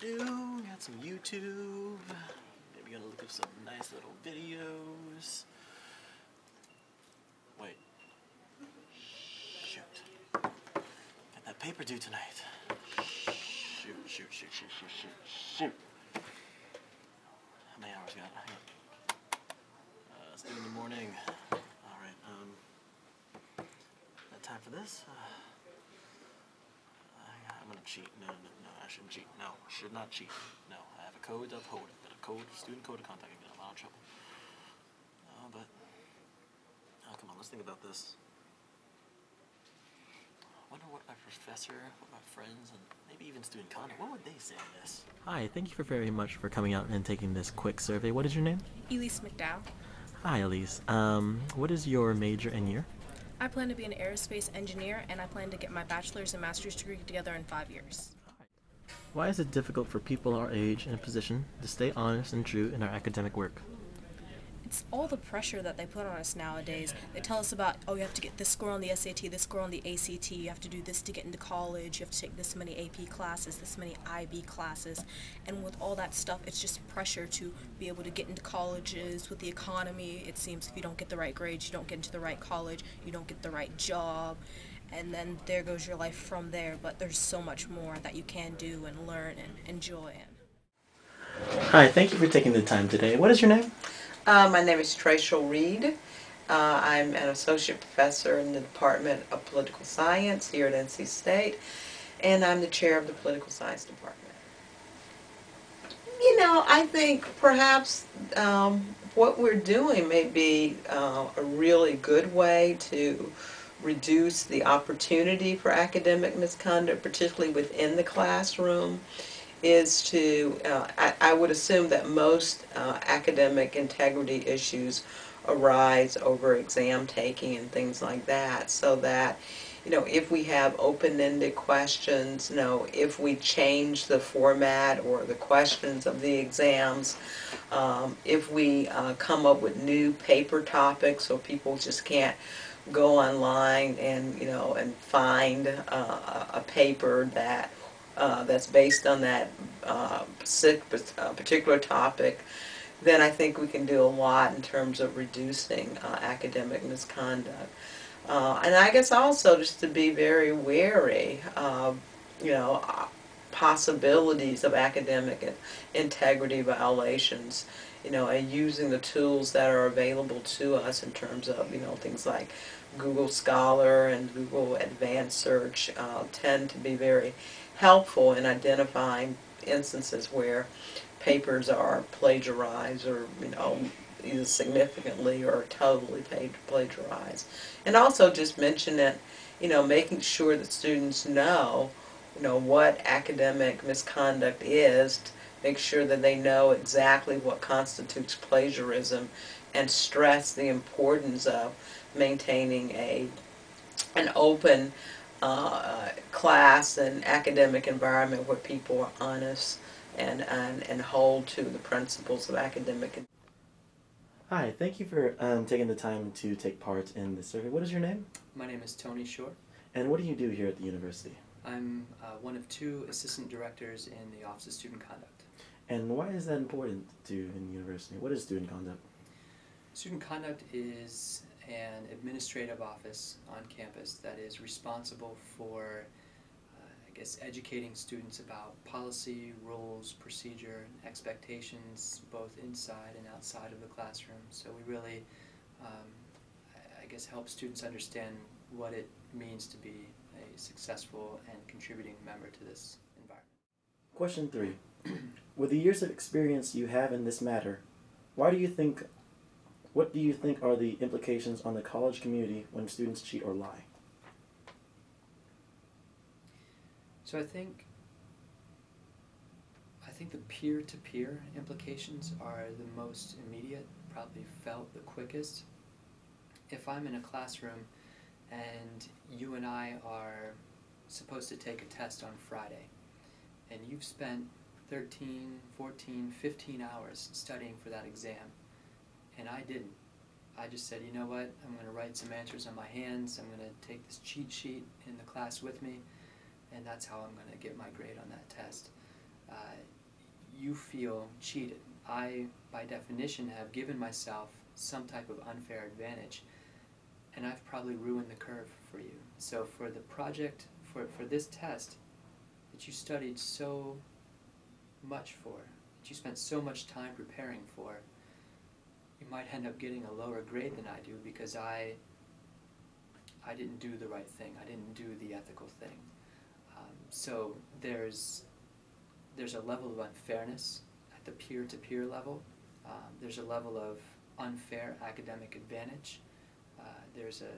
do. Got some YouTube. Maybe gonna look up some nice little videos. Wait. Shoot. Got that paper due tonight. Shoot. How many hours got? It's due in the morning. Alright, that time for this? I'm gonna cheat. No, I shouldn't cheat. No, should not cheat. No, I have a code to uphold it. But a code, student code of conduct, I get in a lot of trouble. Come on, let's think about this. I wonder what my professor, what my friends, and maybe even student conduct, what would they say to this? Hi, thank you very much for coming out and taking this quick survey. What is your name? Elise McDow. Hi, Elise. What is your major and year? I plan to be an aerospace engineer, and I plan to get my bachelor's and master's degree together in 5 years. Why is it difficult for people our age and position to stay honest and true in our academic work? It's all the pressure that they put on us nowadays. They tell us about, oh, you have to get this score on the SAT, this score on the ACT, you have to do this to get into college, you have to take this many AP classes, this many IB classes. And with all that stuff, it's just pressure to be able to get into colleges. With the economy, it seems if you don't get the right grades, you don't get into the right college, you don't get the right job. And then there goes your life from there. But there's so much more that you can do and learn and enjoy. Hi, thank you for taking the time today. What is your name? My name is Trachel Reed. I'm an associate professor in the Department of Political Science here at NC State, and I'm the chair of the Political Science Department. You know, I think perhaps what we're doing may be a really good way to reduce the opportunity for academic misconduct, particularly within the classroom, is to, I would assume that most academic integrity issues arise over exam taking and things like that, so that, you know, if we have open-ended questions, you know, if we change the format or the questions of the exams, if we come up with new paper topics so people just can't go online and, you know, and find a paper that that's based on that particular topic, then I think we can do a lot in terms of reducing academic misconduct. And I guess also just to be very wary of, you know, possibilities of academic integrity violations, you know, and using the tools that are available to us in terms of, you know, things like Google Scholar and Google Advanced Search tend to be very helpful in identifying instances where papers are plagiarized or, you know, either significantly or totally plagiarized. And also just mention it, you know, making sure that students know, you know, what academic misconduct is, to make sure that they know exactly what constitutes plagiarism, and stress the importance of maintaining an open class and academic environment where people are honest and hold to the principles of academic. Hi, thank you for taking the time to take part in this survey. What is your name? My name is Tony Shore. And what do you do here at the university? I'm one of 2 assistant directors in the Office of Student Conduct. And why is that important to you in university? What is student conduct? Student Conduct is an administrative office on campus that is responsible for, I guess, educating students about policy, rules, procedure, and expectations, both inside and outside of the classroom. So we really, I guess, help students understand what it means to be a successful and contributing member to this environment. Question 3. With the years of experience you have in this matter, what do you think are the implications on the college community when students cheat or lie? So I think the peer-to-peer implications are the most immediate, probably felt the quickest. If I'm in a classroom and you and I are supposed to take a test on Friday, and you've spent 13, 14, 15 hours studying for that exam, and I didn't. I just said, you know what, I'm going to write some answers on my hands, I'm going to take this cheat sheet in the class with me, and that's how I'm going to get my grade on that test. you feel cheated. I, by definition, have given myself some type of unfair advantage, and I've probably ruined the curve for you. So for the project, for this test that you studied so much for, that you spent so much time preparing for, you might end up getting a lower grade than I do because I didn't do the right thing. I didn't do the ethical thing. So there's a level of unfairness at the peer-to-peer level. There's a level of unfair academic advantage. There's a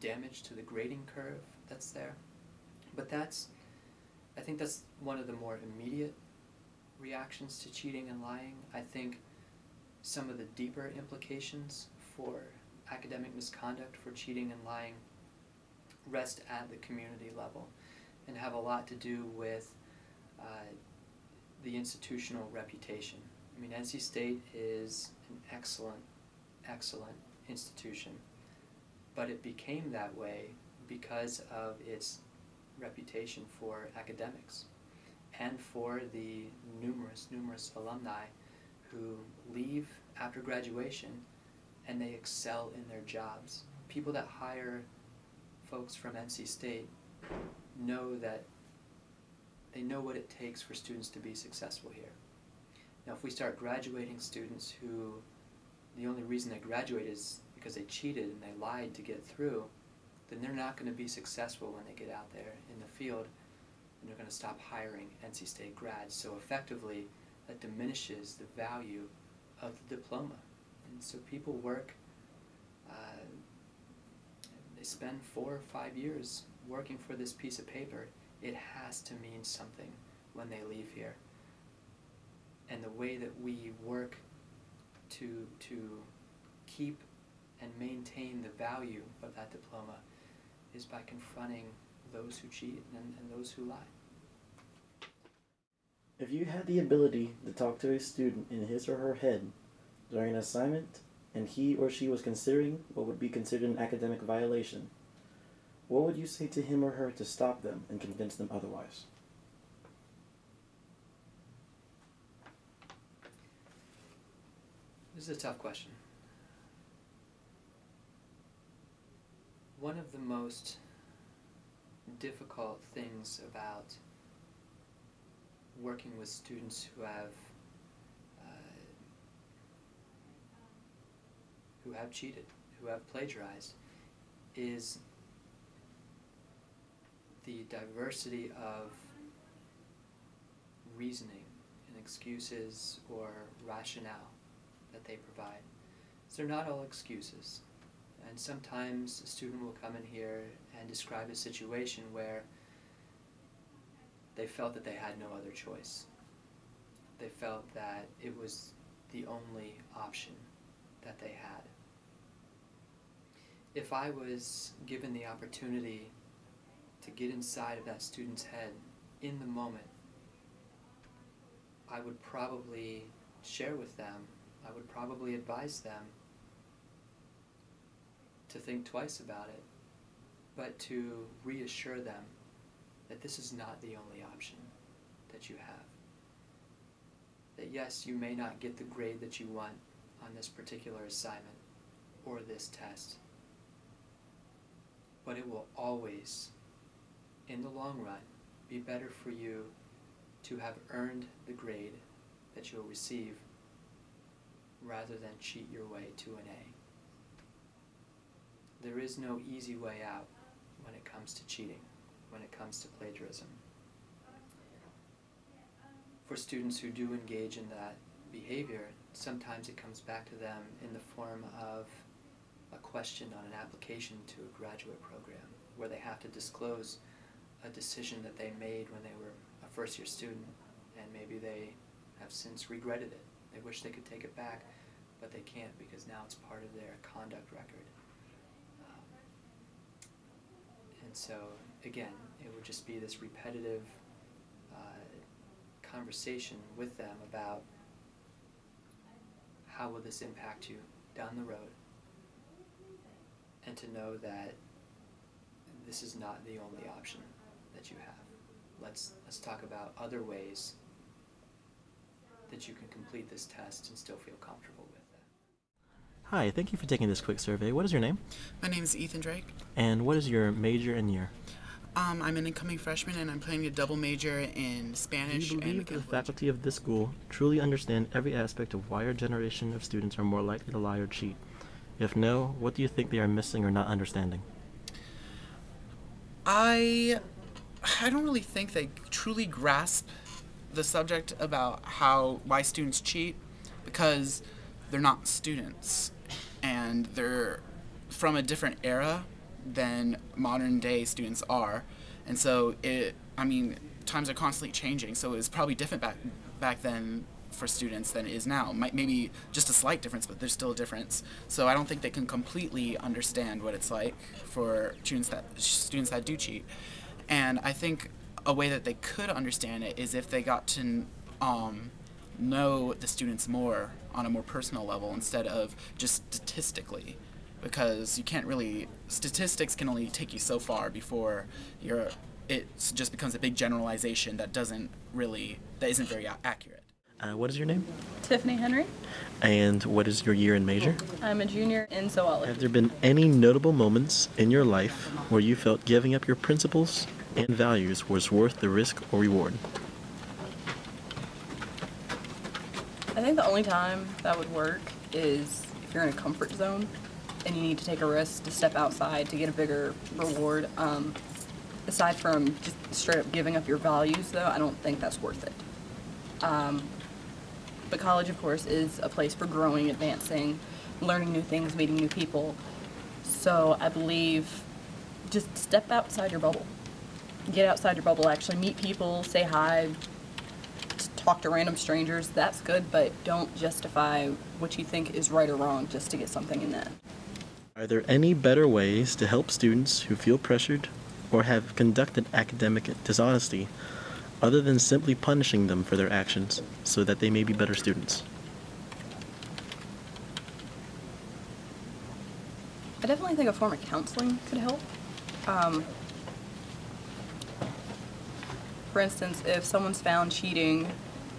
damage to the grading curve that's there. But I think that's one of the more immediate reactions to cheating and lying. I think some of the deeper implications for academic misconduct, for cheating and lying, rest at the community level and have a lot to do with the institutional reputation. I mean, NC State is an excellent, excellent institution, but it became that way because of its reputation for academics and for the numerous alumni who leave after graduation and they excel in their jobs. People that hire folks from NC State know that they know what it takes for students to be successful here. Now, if we start graduating students who the only reason they graduate is because they cheated and they lied to get through, then they're not going to be successful when they get out there in the field, and they're going to stop hiring NC State grads. So effectively, that diminishes the value of the diploma. And so people work, they spend 4 or 5 years working for this piece of paper. It has to mean something when they leave here. And the way that we work to keep and maintain the value of that diploma is by confronting those who cheat and those who lie. If you had the ability to talk to a student in his or her head during an assignment and he or she was considering what would be considered an academic violation, what would you say to him or her to stop them and convince them otherwise? This is a tough question. One of the most difficult things about working with students who have cheated, who have plagiarized, is the diversity of reasoning and excuses or rationale that they provide. So they're not all excuses. And sometimes a student will come in here and describe a situation where they felt that they had no other choice. They felt that it was the only option that they had. If I was given the opportunity to get inside of that student's head in the moment, I would probably share with them, I would probably advise them to think twice about it, but to reassure them that this is not the only option that you have. That yes, you may not get the grade that you want on this particular assignment or this test, but it will always, in the long run, be better for you to have earned the grade that you'll receive rather than cheat your way to an A. There is no easy way out when it comes to cheating, when it comes to plagiarism. For students who do engage in that behavior, sometimes it comes back to them in the form of a question on an application to a graduate program, where they have to disclose a decision that they made when they were a first-year student, and maybe they have since regretted it. They wish they could take it back, but they can't because now it's part of their conduct record. And so, again, it would just be this repetitive conversation with them about how will this impact you down the road, and to know that this is not the only option that you have. let's talk about other ways that you can complete this test and still feel comfortable with it. Hi, thank you for taking this quick survey. What is your name? My name is Ethan Drake. And what is your major and year? I'm an incoming freshman, and I'm planning to double major in Spanish. Do you and believe the mechanical faculty of this school truly understand every aspect of why our generation of students are more likely to lie or cheat? If no, what do you think they are missing or not understanding? I don't really think they truly grasp the subject about why students cheat, because they're not students and they're from a different era than modern day students are, and so times are constantly changing, so it was probably different back then for students than it is now. Maybe just a slight difference, but there's still a difference. So I don't think they can completely understand what it's like for students that do cheat. And I think a way that they could understand it is if they got to know the students more on a more personal level instead of just statistically, because statistics can only take you so far before it just becomes a big generalization that isn't very accurate. What is your name? Tiffany Henry. And what is your year and major? I'm a junior in zoology. Have there been any notable moments in your life where you felt giving up your principles and values was worth the risk or reward? I think the only time that would work is if you're in a comfort zone and you need to take a risk to step outside to get a bigger reward. Aside from just straight up giving up your values, though, I don't think that's worth it. But college, of course, is a place for growing, advancing, learning new things, meeting new people. So I believe just step outside your bubble. Get outside your bubble, actually meet people, say hi, talk to random strangers. That's good, but don't justify what you think is right or wrong just to get something in that. Are there any better ways to help students who feel pressured or have conducted academic dishonesty other than simply punishing them for their actions so that they may be better students? I definitely think a form of counseling could help. For instance, if someone's found cheating,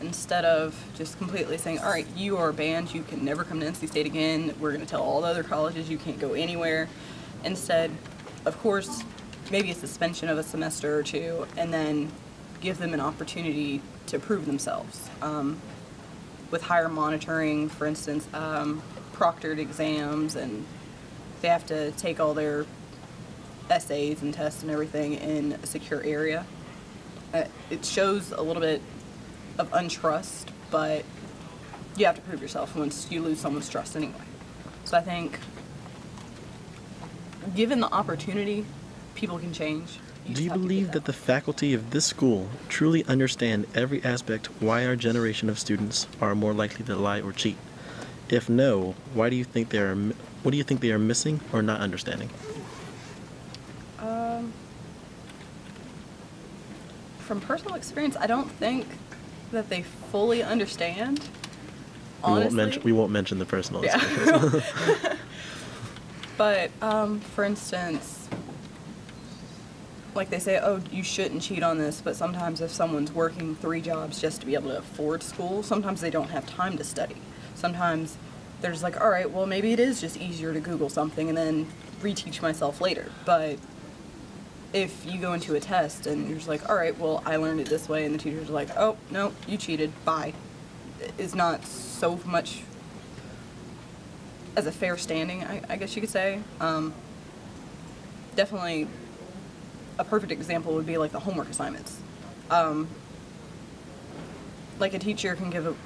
instead of just completely saying, all right, you are banned, you can never come to NC State again, we're going to tell all the other colleges you can't go anywhere. Instead, of course, maybe a suspension of a semester or two, and then give them an opportunity to prove themselves. With higher monitoring, for instance, proctored exams, and they have to take all their essays and tests and everything in a secure area. It shows a little bit of untrust, but you have to prove yourself once you lose someone's trust anyway. So I think, given the opportunity, people can change. Do you believe that the faculty of this school truly understand every aspect why our generation of students are more likely to lie or cheat? If no, what do you think they are missing or not understanding? From personal experience, I don't think that they fully understand. Honestly. We won't mention the personal Yeah. experience. But, for instance, like they say, oh, you shouldn't cheat on this, but sometimes if someone's working 3 jobs just to be able to afford school, sometimes they don't have time to study. Sometimes they're just like, all right, well, maybe it is just easier to Google something and then reteach myself later. But if you go into a test and you're just like, all right, well, I learned it this way, and the teacher's like, oh, no, you cheated, bye. It's not so much as a fair standing, I guess you could say. Definitely a perfect example would be like the homework assignments. Like a teacher can give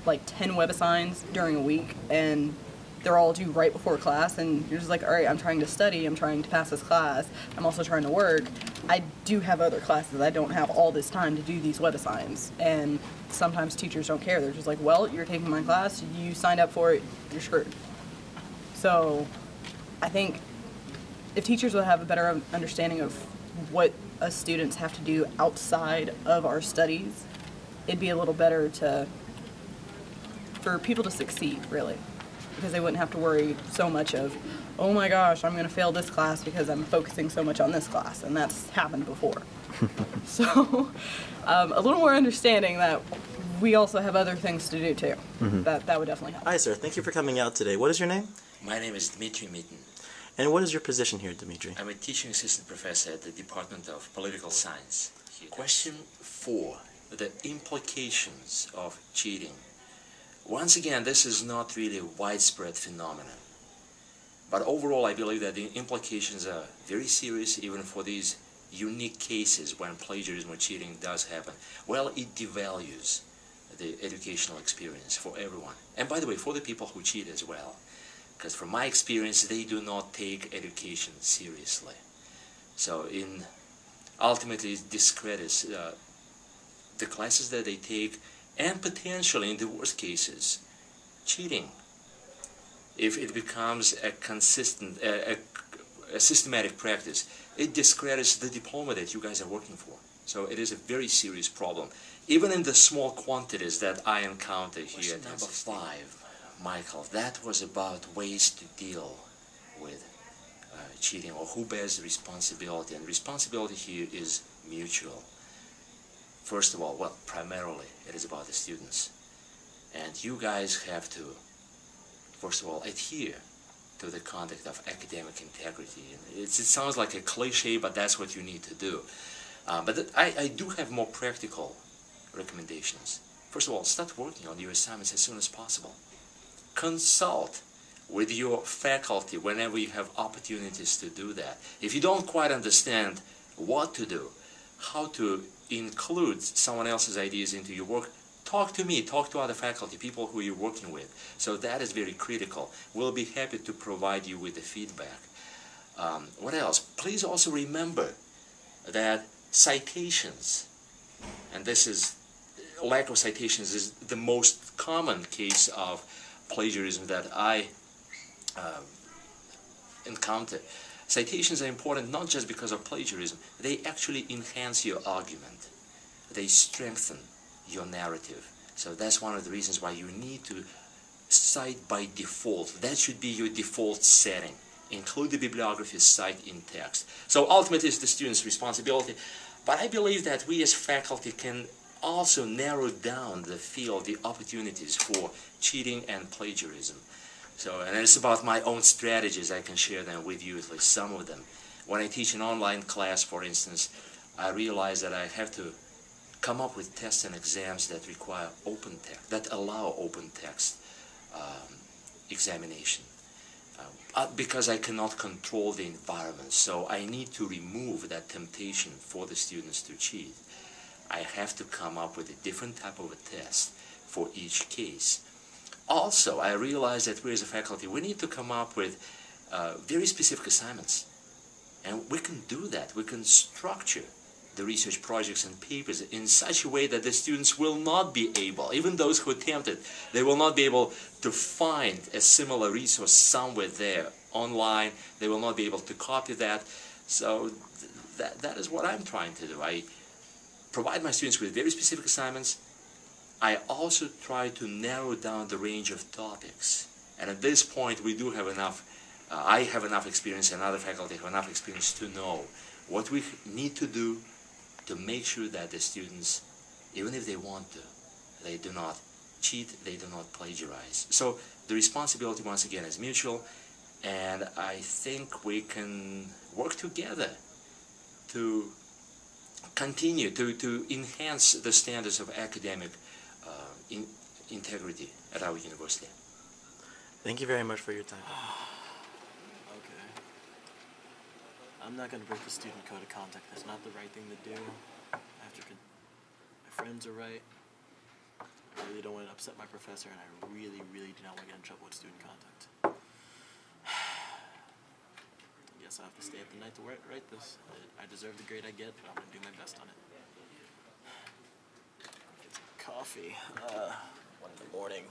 like 10 web assigns during a week, and they're all due right before class, and you're just like, all right, I'm trying to study, I'm trying to pass this class, I'm also trying to work. I do have other classes, I don't have all this time to do these web assigns. And sometimes teachers don't care, they're just like, well, you're taking my class, you signed up for it, you're screwed. So I think if teachers would have a better understanding of what us students have to do outside of our studies, it'd be a little better for people to succeed, really. Because they wouldn't have to worry so much of, oh my gosh, I'm going to fail this class because I'm focusing so much on this class, and that's happened before. So, a little more understanding that we also have other things to do too. That would definitely help. Hi, sir. Thank you for coming out today. What is your name? My name is Dmitry Mitin. And what is your position here, Dmitry? I'm a teaching assistant professor at the Department of Political Science. Question 4. The implications of cheating. Once again, this is not really a widespread phenomenon. But overall, I believe that the implications are very serious, even for these unique cases when plagiarism or cheating does happen. Well, it devalues the educational experience for everyone. And by the way, for the people who cheat as well. Because from my experience, they do not take education seriously. So ultimately it discredits the classes that they take, and potentially, in the worst cases, cheating. If it becomes a consistent, a systematic practice, it discredits the diploma that you guys are working for. So it is a very serious problem, even in the small quantities that I encounter here. Question number 5. Michael, that was about ways to deal with cheating, or who bears the responsibility. And responsibility here is mutual. First of all, well, primarily it is about the students. And you guys have to, first of all, adhere to the conduct of academic integrity. And it sounds like a cliche, but that's what you need to do. But I do have more practical recommendations. First of all, start working on your assignments as soon as possible. Consult with your faculty whenever you have opportunities to do that. If you don't quite understand what to do, how to include someone else's ideas into your work, talk to me, talk to other faculty, people who you're working with. So that is very critical. We'll be happy to provide you with the feedback. What else? Please also remember that citations, and this is, lack of citations is the most common case of plagiarism that I encounter. Citations are important not just because of plagiarism. They actually enhance your argument. They strengthen your narrative. So that's one of the reasons why you need to cite by default. That should be your default setting. Include the bibliography, cite in text. So ultimately it's the student's responsibility. But I believe that we as faculty can also narrow down the field, the opportunities for cheating and plagiarism. So, and it's about my own strategies. I can share them with you, at least some of them. When I teach an online class, for instance, I realize that I have to come up with tests and exams that require open text, that allow open text examination. Because I cannot control the environment, so I need to remove that temptation for the students to cheat. I have to come up with a different type of a test for each case. Also, I realize that we as a faculty, we need to come up with very specific assignments. And we can do that. We can structure the research projects and papers in such a way that the students will not be able, even those who attempt it, they will not be able to find a similar resource somewhere there online. They will not be able to copy that. So that is what I'm trying to do. I provide my students with very specific assignments. I also try to narrow down the range of topics. And at this point, we do have enough, I have enough experience and other faculty have enough experience to know what we need to do to make sure that the students, even if they want to, they do not cheat, they do not plagiarize. So the responsibility, once again, is mutual, and I think we can work together to continue to enhance the standards of academic integrity at our university. Thank you very much for your time. Okay. I'm not going to break the student code of conduct. That's not the right thing to do. My friends are right. I really don't want to upset my professor, and I really, really do not want to get in trouble with student conduct. I guess I'll have to stay up the night to write this. I deserve the grade I get, but I'm going to do my best on it. Get some coffee. 1 in the morning.